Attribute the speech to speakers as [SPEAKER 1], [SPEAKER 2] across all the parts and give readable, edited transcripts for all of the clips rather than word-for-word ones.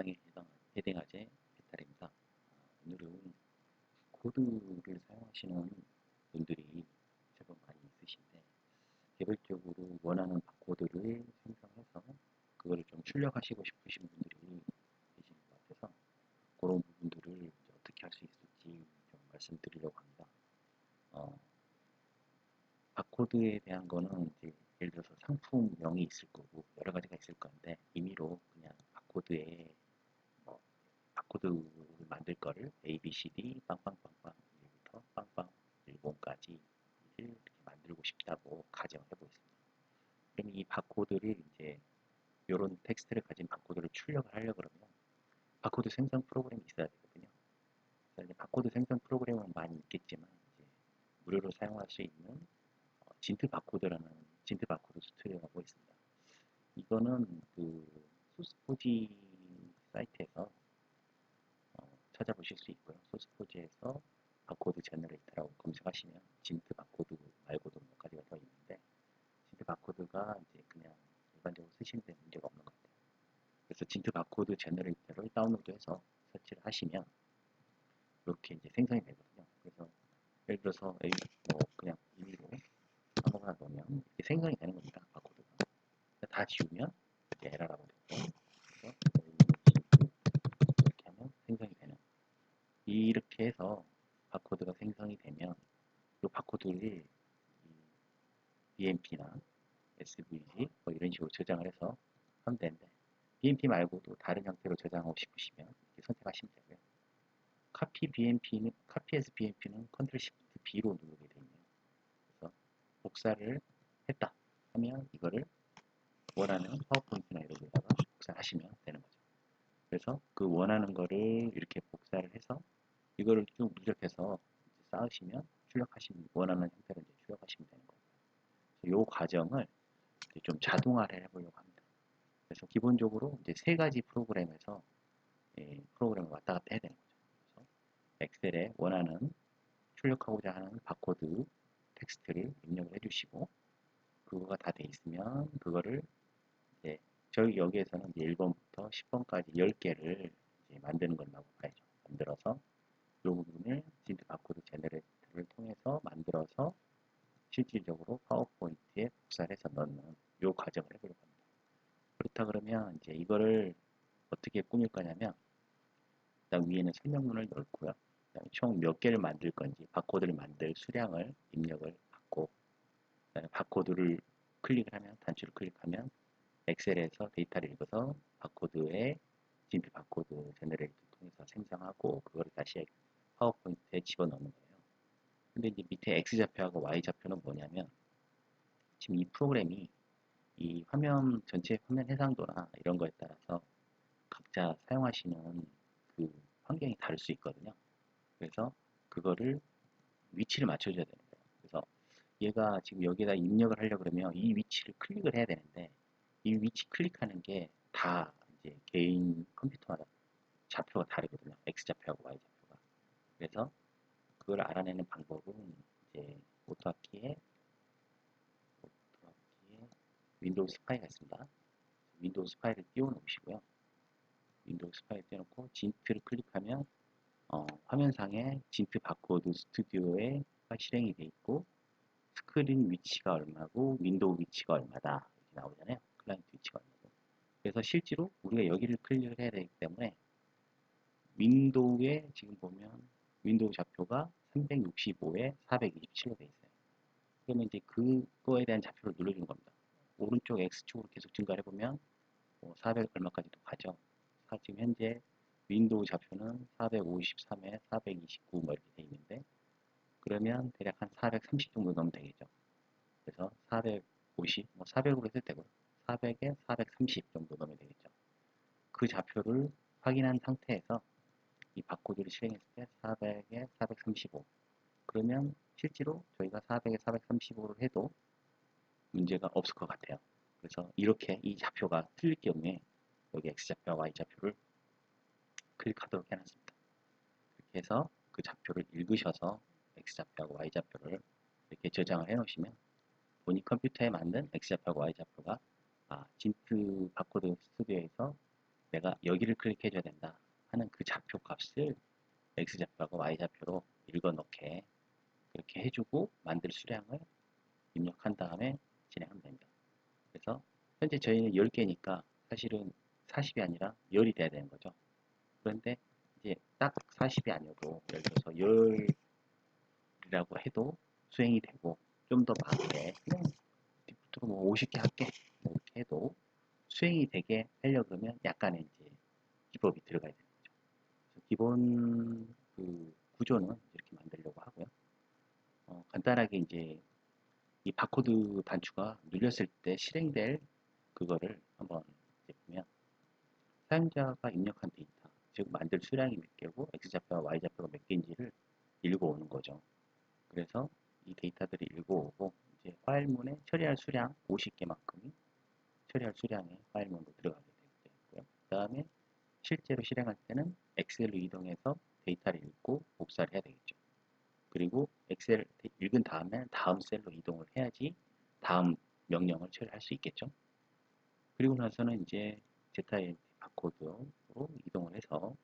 [SPEAKER 1] 일상에 해당하제 배탈입니다. 오늘은 코드를 사용하시는 분들이 제법 많이 있으신데 개별적으로 원하는 바코드를 생성해서 그거를 좀 출력하시고 싶으신 분들이 계시는 것 같아서 그런 부분들을 이제 어떻게 할 수 있을지 좀 말씀드리려고 합니다. 어, 바코드에 대한 거는 이제 예를 들어서 상품명이 있을 거고 여러 가지가 있을 건데 임의로 그냥 바코드에 뭐 바코드를 만들 거를 A, B, C, D 빵빵빵빵 1부터 빵빵 10까지 이렇게 만들고 싶다고 가정해 보겠습니다. 그럼 이 바코드를 이제 이런 텍스트를 가진 바코드를 출력을 하려고 그러면 바코드 생성 프로그램이 있어야 되거든요. 그래서 이제 바코드 생성 프로그램은 많이 있겠지만 이제 무료로 사용할 수 있는 진트 바코드라는 진트 바코드 스튜디오라고 있습니다. 이거는 그 소스코지 사이트에서 찾아보실 수 있고요. 소스코지에서 바코드 제너레이터라고 검색하시면 진트 바코드 말고도 몇 가지가 더 있는데 진트 바코드가 이제 그냥 일반적으로 쓰시는데 문제가 없는 것 같아요. 그래서 진트 바코드 제너레이터를 다운로드해서 설치를 하시면 이렇게 이제 생성이 되거든요. 그래서 예를 들어서 뭐 그냥 임의로 아무거나 넣으면 이렇게 생성이 되는 겁니다. 바코드가. 다 지우면 이렇게 에러라고 되고 그래서 이렇게 하면 생성이 되는 이렇게 해서 바코드가 생성이 되면 이 바코드를 BMP나 SVG 뭐 이런 식으로 저장을 해서 하면 되는데 BMP 말고도 다른 형태로 저장하고 싶으시면 이렇게 선택하시면 되고요. 카피 as BMP는 컨트롤 시프트 B로 누르게 되네요. 그래서 복사를 했다 하면 이거를 원하는 파워포인트나 이런 데다가 복사하시면 되는 거죠. 그래서 그 원하는 거를 이렇게 복사를 해서 이거를 쭉 누적해서 쌓으시면 출력하시면 원하는 형태로 이제 출력하시면 되는 거예요. 이 과정을 좀 자동화를 해보려고 합니다. 그래서 기본적으로 이제 세 가지 프로그램에서 프로그램을 왔다 갔다 해야 되는 거죠. 그래서 엑셀에 원하는 출력하고자 하는 바코드 텍스트를 입력을 해주시고 그거가 다 돼 있으면 그거를 이제 저희 여기에서는 이제 1번부터 10번까지 10개를 만드는 걸라고 봐야죠. 만들어서 이 부분을 진트 바코드 제너레이터를 통해서 만들어서 실질적으로 파워포인트에 복사를 해서 넣는 이 과정을 해보려고 합니다. 그렇다 그러면 이제 이거를 어떻게 꾸밀 거냐면 일단 위에는 설명문을 넣고요. 총 몇 개를 만들 건지 바코드를 만들 수량을 입력을 받고 바코드를 클릭을 하면 단추를 클릭하면 엑셀에서 데이터를 읽어서 바코드에 진트 바코드 제너레이터 통해서 생성하고 그거를 다시 파워포인트에 집어넣는 거예요. 근데 이제 밑에 X좌표하고 Y좌표는 뭐냐면 지금 이 프로그램이 이 화면 전체 화면 해상도나 이런 거에 따라서 각자 사용하시는 그 환경이 다를 수 있거든요. 그래서 그거를 위치를 맞춰줘야 되는 거예요. 그래서 얘가 지금 여기에다 입력을 하려고 그러면 이 위치를 클릭을 해야 되는데 이 위치 클릭하는 게 다 이제 개인 컴퓨터마다 좌표가 다르거든요. X좌표하고 Y좌표가. 그래서 그걸 알아내는 방법은 이제 오토하키에 윈도우스 파일가 있습니다. 윈도우스 파일을 띄워놓으시고요. 윈도우스 파일 띄워놓고 진트를 클릭하면 화면상에 진트 바코드 스튜디오에 실행이 되어 있고 스크린 위치가 얼마고 윈도우 위치가 얼마다 이렇게 나오잖아요. 클라이언트 위치가 얼마고. 그래서 실제로 우리가 여기를 클릭을 해야 되기 때문에 윈도우에 지금 보면 윈도우 좌표가 365에 427로 되어 있어요. 그러면 이제 그거에 대한 좌표를 눌러주는 겁니다. 오른쪽 X축으로 계속 증가를 해보면 400 얼마까지도 가죠. 지금 현재 윈도우 좌표는 453에 429 뭐 이렇게 되어 있는데 그러면 대략 한 430 정도 넣으면 되겠죠. 그래서 450, 뭐 400으로 했을 때고 400에 430 정도 넣으면 되겠죠. 그 좌표를 확인한 상태에서 이 바코드를 실행했을 때 400에 435 그러면 실제로 저희가 400에 435를 해도 문제가 없을 것 같아요. 그래서 이렇게 이 좌표가 틀릴 경우에 여기 X좌표와 Y좌표를 클릭하도록 해놨습니다. 이렇게 해서 그 좌표를 읽으셔서 X좌표하고 Y좌표를 이렇게 저장을 해 놓으시면 본인 컴퓨터에 맞는 X좌표하고 Y좌표가 진트 바코드 스튜디오에서 내가 여기를 클릭해줘야 된다 하는 그 좌표 값을 X좌표하고 Y좌표로 읽어 넣게 그렇게 해주고 만들 수량을 입력한 다음에 진행하면 됩니다. 그래서 현재 저희는 10개니까 사실은 40이 아니라 10이 돼야 되는 거죠. 그런데 이제 딱 40이 아니어도 예를 들어서 10이라고 해도 수행이 되고 좀 더 많게 그냥 디프트로 뭐 50개 할게 뭐 이렇게 해도 수행이 되게 하려고 그러면 약간의 이제 기법이 들어가야 되는 거죠. 그래서 기본 그 구조는 이렇게 만들려고 하고요. 간단하게 이제 이 바코드 단추가 눌렸을 때 실행될 그거를 한번 이제 보면 사용자가 입력한 데이터, 즉 만들 수량이 몇 개고 X좌표와 Y좌표가 몇 개인지를 읽어오는 거죠. 그래서 이 데이터들이 읽어오고 이제 파일문에 처리할 수량 50개만큼이 처리할 수량의 파일문으로 들어가게 되고요. 그 다음에 실제로 실행할 때는 엑셀로 이동해서 데이터를 읽고 복사를 해야 되겠죠. 그리고 엑셀 읽은 다음에 다음 셀로 이동을 해야지 다음 명령을 처리할 수 있겠죠. 그리고 나서는 이제 ZINT 바코드로 이동을 해서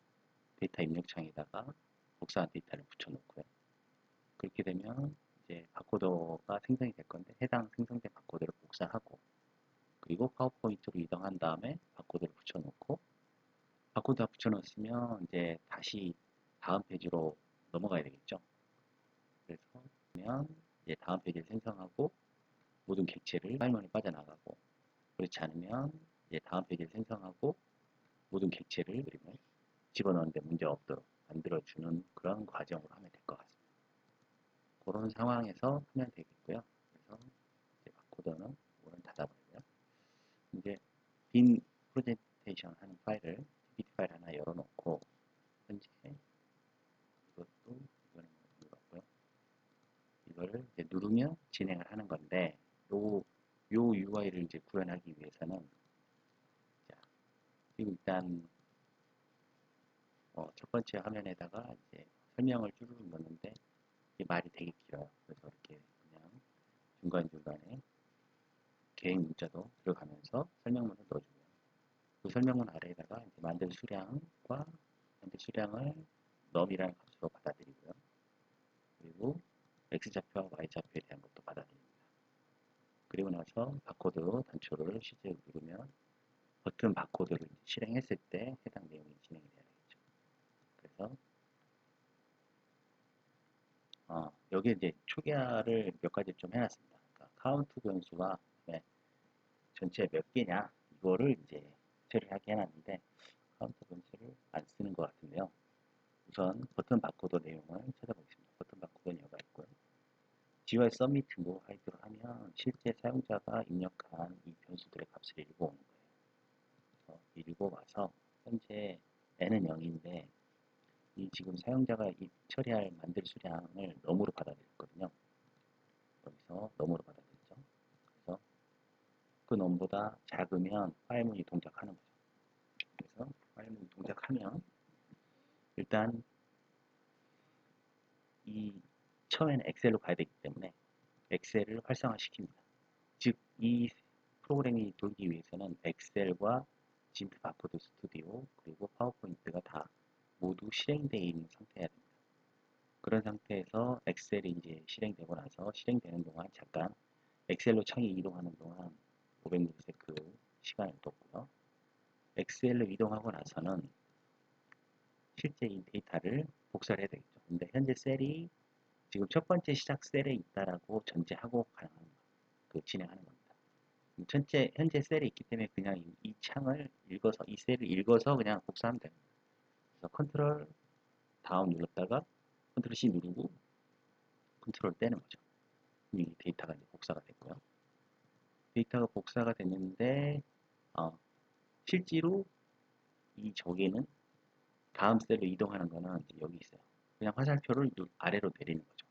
[SPEAKER 1] 데이터 입력창에다가 복사한 데이터를 붙여놓고요. 그렇게 되면 이제 바코드가 생성이 될 건데 해당 생성된 바코드를 복사하고 그리고 파워포인트로 이동한 다음에 바코드를 붙여놓고 바코드가 붙여놓았으면 이제 다시 다음 페이지로 넘어가야 되겠죠. 그래서 보면 이제 다음 페이지를 생성하고 모든 객체를 파일문에 빠져나가고 그렇지 않으면 이제 다음 페이지를 생성하고 모든 객체를 집어넣는데 문제 없도록 만들어주는 그런 과정으로 하면 될 것 같습니다. 그런 상황에서 하면 되겠고요. 그래서 이제 바코더는 이거는 닫아버리고요. 이제 빈 프레젠테이션 하는 파일을 PPT 파일 하나 열어놓고 현재 이것도 이거는 눌렀고요. 이거를 이제 누르면 진행을 하는 건데 요 UI를 이제 구현하기 위해서는 자, 지금 일단 첫 번째 화면에다가 이제 설명을 쭈르륵 넣는데 이 말이 되게 길어요. 그래서 이렇게 그냥 중간중간에 개인 문자도 들어가면서 설명문을 넣어주고요. 그 설명문 아래에다가 이제 만들 수량과 만들 수량을 num이라는 값으로 받아들이고요. 그리고 x좌표와 y좌표에 대한 것도 받아들입니다. 그리고 나서 바코드 단추를 실제로 누르면 버튼 바코드를 실행했을 때 해당 내용이 진행이 돼야 되겠죠. 그래서 여기에 이제 초기화를 몇 가지 좀 해놨습니다. 그러니까 카운트 변수가 전체 몇 개냐 이거를 이제 처리하게 해놨는데 카운트 변수를 안 쓰는 것 같은데요. 우선 버튼 바코드 내용을 찾아보겠습니다. 버튼 바코드는 여기가 있고요. GUI 서미트 뭐 하이드로 하면 실제 사용자가 입력한 이 변수들의 값을 읽어오는 거예요. 그래서 읽어와서 현재 n은 0인데 이 지금 사용자가 이 처리할 만들 수량을 넘으로 받아들였거든요. 여기서 넘으로 받아들였죠. 그래서 그 넘보다 작으면 파일문이 동작하는 거죠. 그래서 파일문이 동작하면 일단 이 처음에는 엑셀로 가야 되기 때문에 엑셀을 활성화시킵니다. 즉 이 프로그램이 돌기 위해서는 엑셀과 진트 바코드 스튜디오 그리고 파워포인트가 다 모두 실행되어 있는 상태여야 됩니다. 그런 상태에서 엑셀이 이제 실행되고 나서 실행되는 동안 잠깐 엑셀로 창이 이동하는 동안 500ms 시간을 뒀고요. 엑셀로 이동하고 나서는 실제 이 데이터를 복사를 해야 되겠죠. 근데 현재 셀이 지금 첫 번째 시작 셀에 있다라고 전제하고 진행하는 겁니다. 현재 셀에 있기 때문에 그냥 이 창을 읽어서 이 셀을 읽어서 그냥 복사하면 됩니다. 그래서 컨트롤 다운 눌렀다가 컨트롤 C 누르고 컨트롤 떼는 거죠. 이 데이터가 이제 복사가 됐고요. 데이터가 복사가 됐는데 실제로 이 저기는 다음 셀로 이동하는 거는 여기 있어요. 그냥 화살표를 아래로 내리는 거죠.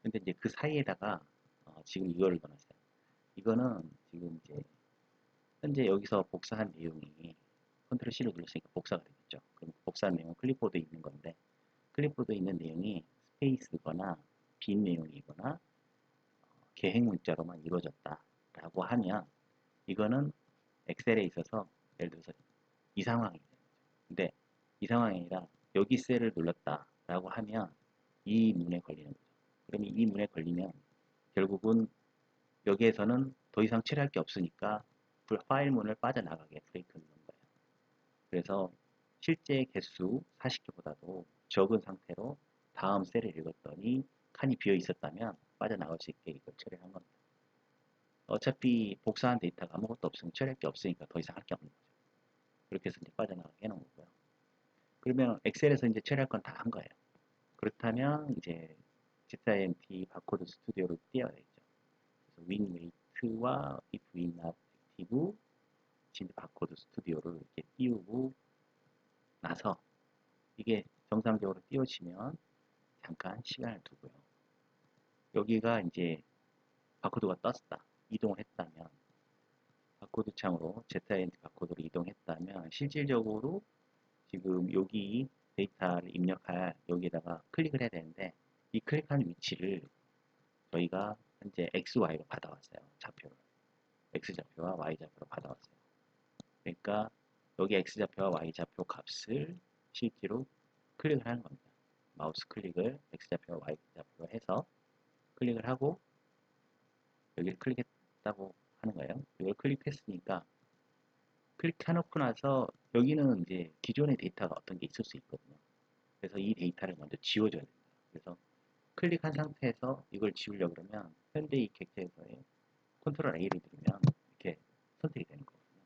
[SPEAKER 1] 근데 이제 그 사이에다가 지금 이거를 넣어놨어요. 이거는 지금 이제 현재 여기서 복사한 내용이 컨트롤 C로 눌렀으니까 복사가 되겠죠. 그럼 복사한 내용은 클립보드에 있는 건데 클립보드에 있는 내용이 스페이스거나 빈 내용이거나 계획 문자로만 이루어졌다라고 하면 이거는 엑셀에 있어서 예를 들어서 이 상황이에요. 근데 이 상황이 아니라 여기 셀을 눌렀다라고 하면 이 문에 걸리는 거죠. 그러면 이 문에 걸리면 결국은 여기에서는 더 이상 처리할 게 없으니까 파일 문을 빠져나가게 브레이크 누른 거예요. 그래서 실제 개수 40개보다도 적은 상태로 다음 셀을 읽었더니 칸이 비어 있었다면 빠져나올 수 있게 이걸 처리한 겁니다. 어차피 복사한 데이터가 아무것도 없으면 처리할 게 없으니까 더 이상 할 게 없는 거죠. 그렇게 해서 이제 빠져나가게 해놓은 거고요. 그러면 엑셀에서 이제 처리할 건 다 한 거예요. 그렇다면 이제 ZIMT 바코드 스튜디오를 띄워야 되죠. 그래서 윈웨이트와 if win not active 진짜 바코드 스튜디오를 이렇게 띄우고 나서 이게 정상적으로 띄워지면 잠깐 시간을 두고요. 여기가 이제 바코드가 떴다. 이동을 했다면 바코드 창으로 ZINT 바코드로 이동했다면 실질적으로 지금 여기 데이터를 입력할 여기에다가 클릭을 해야 되는데 이 클릭한 위치를 저희가 현재 XY로 받아왔어요. 좌표를. X좌표와 Y좌표로 받아왔어요. 그러니까 여기 X좌표와 Y좌표 값을 실제로 클릭을 하는 겁니다. 마우스 클릭을 X좌표와 Y좌표로 해서 클릭을 하고 여기를 클릭했다고 하는 거예요. 이걸 클릭했으니까 클릭해놓고 나서 여기는 이제 기존의 데이터가 어떤 게 있을 수 있거든요. 그래서 이 데이터를 먼저 지워줘야 됩니다. 그래서 클릭한 상태에서 이걸 지우려고 그러면 현재 이 객체에서의 컨트롤 A를 누르면 이렇게 선택이 되는 거거든요.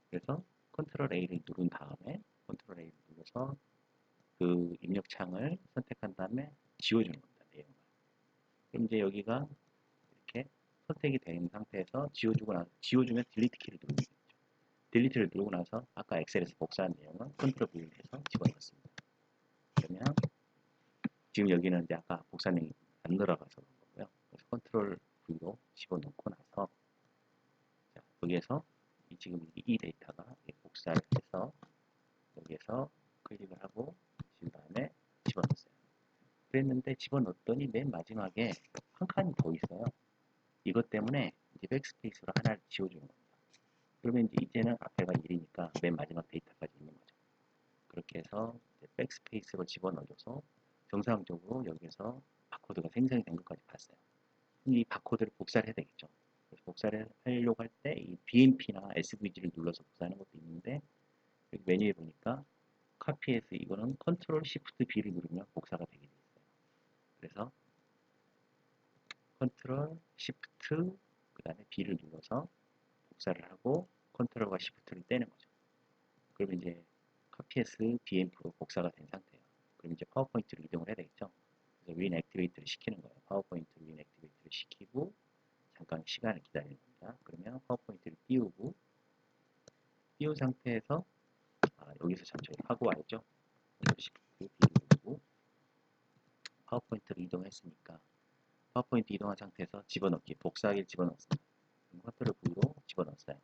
[SPEAKER 1] 그래서 컨트롤 A를 누른 다음에 컨트롤 A를 눌러서 그 입력창을 선택한 다음에 지워주는 겁니다. 내용을. 그럼 이제 여기가 이렇게 선택이 된 상태에서 지워주면 딜리트 키를 누르는 거죠. 딜리트를 누르고 나서 아까 엑셀에서 복사한 내용은 컨트롤 V를 해서 집어넣습니다. 그러면 지금 여기는 이제 아까 복사 내용이 안 들어가서 그런 거고요. 그래서 컨트롤 V로 집어넣고 나서 자, 여기에서 지금 이 데이터가 복사를 해서 여기에서 클릭을 하고 지금 다음에 집어넣었어요. 그랬는데 집어넣었더니 맨 마지막에 한 칸이 더 있어요. 이것 때문에 이제 백스페이스로 하나를 지워주는 겁니다. 그러면 이제는 앞에가 1이니까 맨 마지막 데이터까지 있는 거죠. 그렇게 해서 백스페이스로 집어넣어줘서 정상적으로 여기서 바코드가 생성이 된 것까지 봤어요. 이 바코드를 복사를 해야 되겠죠. 그래서 복사를 하려고 할 때 이 BMP나 SVG를 눌러서 복사하는 것도 있는데 여기 메뉴에 보니까 카피해서 이거는 컨트롤 시프트 B를 누르면 복사가 되게 돼 있어요. 그래서 컨트롤 시프트 그 다음에 B를 눌러서 복사를 하고 컨트롤과 시프트를 떼는 거죠. 그러면 이제 카피해서 BMP로 복사가 된 상태예요. 그럼 이제 파워포인트로 이동을 해야 되겠죠. 그래서 윈 액티베이트를 시키는 거예요. 파워포인트로 윈 액티베이트를 시키고 잠깐 시간을 기다리는 겁니다. 그러면 파워포인트를 띄운 상태에서 여기서 잠시 하고 와야죠. 시프트 B를 누르고 파워포인트로 이동했으니까 파워포인트 이동한 상태에서 집어넣기, 복사하기를 집어넣습니다. 컨트롤 V로 집어넣었어요.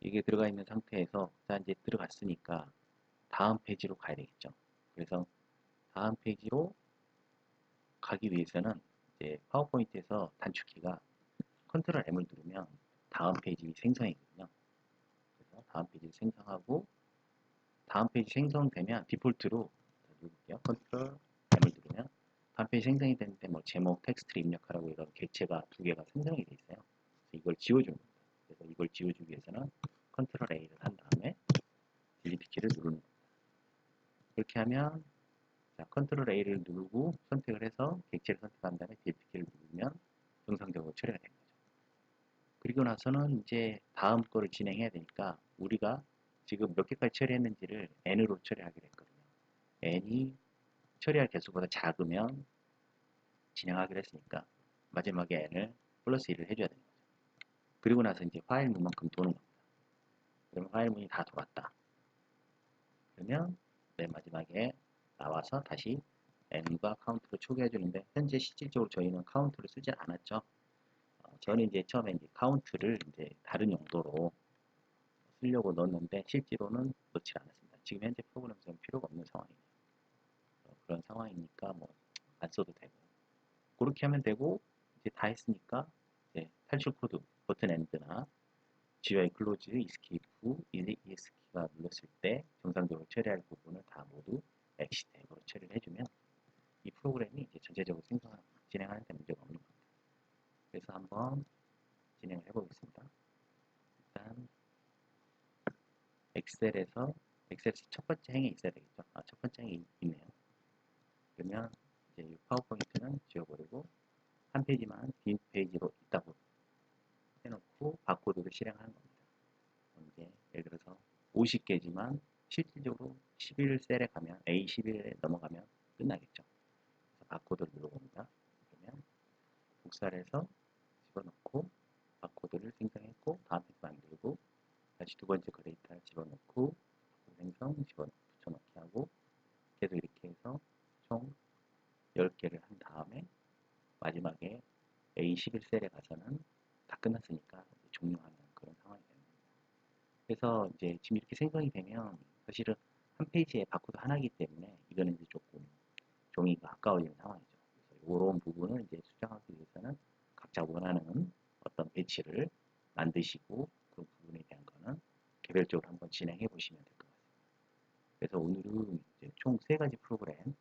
[SPEAKER 1] 이게 들어가 있는 상태에서 자 이제 들어갔으니까 다음 페이지로 가야 되겠죠. 그래서 다음 페이지로 가기 위해서는 이제 파워포인트에서 단축키가 컨트롤 M을 누르면 다음 페이지 생성이거든요. 그래서 다음 페이지를 생성하고 다음 페이지 생성되면 디폴트로 누를게요. 컨트롤 M을 누르면 다음 페이지 생성이 되는데 뭐 제목, 텍스트를 입력하라고 이런 객체가 두 개가 생성이 돼 있어요. 그래서 이걸 지워주는 겁니다. 그래서 이걸 지워주기 위해서는 컨트롤 A를 한 다음에 딜리트 키를 누르는 겁니다. 그렇게 하면 자, 컨트롤 A를 누르고 선택을 해서 객체를 선택한 다음에 딜리트 키를 누르면 정상적으로 처리가 됩니다. 그리고 나서는 이제 다음 거를 진행해야 되니까 우리가 지금 몇 개까지 처리했는지를 n으로 처리하기로 했거든요. n이 처리할 개수보다 작으면 진행하기로 했으니까 마지막에 n을 플러스 1을 해줘야 되는 거죠. 그리고 나서 이제 파일문만큼 도는 겁니다. 그러면 파일문이 다 돌았다. 그러면 맨 마지막에 나와서 다시 n과 카운트를 초기해 주는데 현재 실질적으로 저희는 카운트를 쓰지 않았죠. 저는 이제 처음에 이제 카운트를 이제 다른 용도로 쓰려고 넣었는데 실제로는 넣지 않았습니다. 지금 현재 프로그램에서는 필요가 없는 상황이에요. 그런 상황이니까 뭐 안 써도 되고 그렇게 하면 되고 이제 다 했으니까 이제 탈출 코드 버튼 엔드나 GUI 클로즈, 이스케이프, ESK가 눌렀을 때 정상적으로 처리할 부분을 다 모두 엑시텍으로 처리를 해주면 이 프로그램이 이제 전체적으로 진행하는 데 문제가 없는 겁니다. 그래서 한번 진행을 해보겠습니다. 일단 엑셀에서 첫 번째 행이 있어야 되겠죠. 첫 번째 행이 있네요. 그러면 이제 이 파워포인트는 지워버리고 한 페이지만 뒷페이지로 있다고 해놓고 바코드를 실행하는 겁니다. 이제 예를 들어서 50개지만 실질적으로 11셀에 가면 A11에 넘어가면 끝나겠죠. 그래서 바코드를 눌러봅니다. 그러면 복사를 해서 집어넣고 바코드를 생성했고 다음 페이지 만들고 다시 두 번째 그 데이터를 집어넣고 생성 붙여넣기 하고 계속 이렇게 해서 총 10개를 한 다음에 마지막에 A11셀에 가서는 다 끝났으니까 종료하는 그런 상황이 되는 겁니다. 그래서 이제 지금 이렇게 생성이 되면 사실은 한 페이지에 바코드 하나이기 때문에 이거는 이제 조금 종이가 아까워지는 상황이죠. 그래서 이런 부분을 이제 수정하기 위해서는 각자 원하는 어떤 배치를 만드시고 그 부분에 대한 거는 개별적으로 한번 진행해 보시면 될 것 같습니다. 그래서 오늘은 이제 총 3가지 프로그램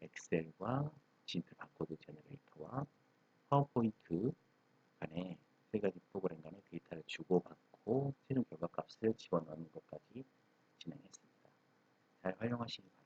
[SPEAKER 1] 엑셀과 진트 바코드 제너레이터와 파워포인트 간에 3가지 프로그램 간의 데이터를 주고받고 최종 결과값을 집어넣는 것까지 진행했습니다. 잘 활용하시기 바랍니다.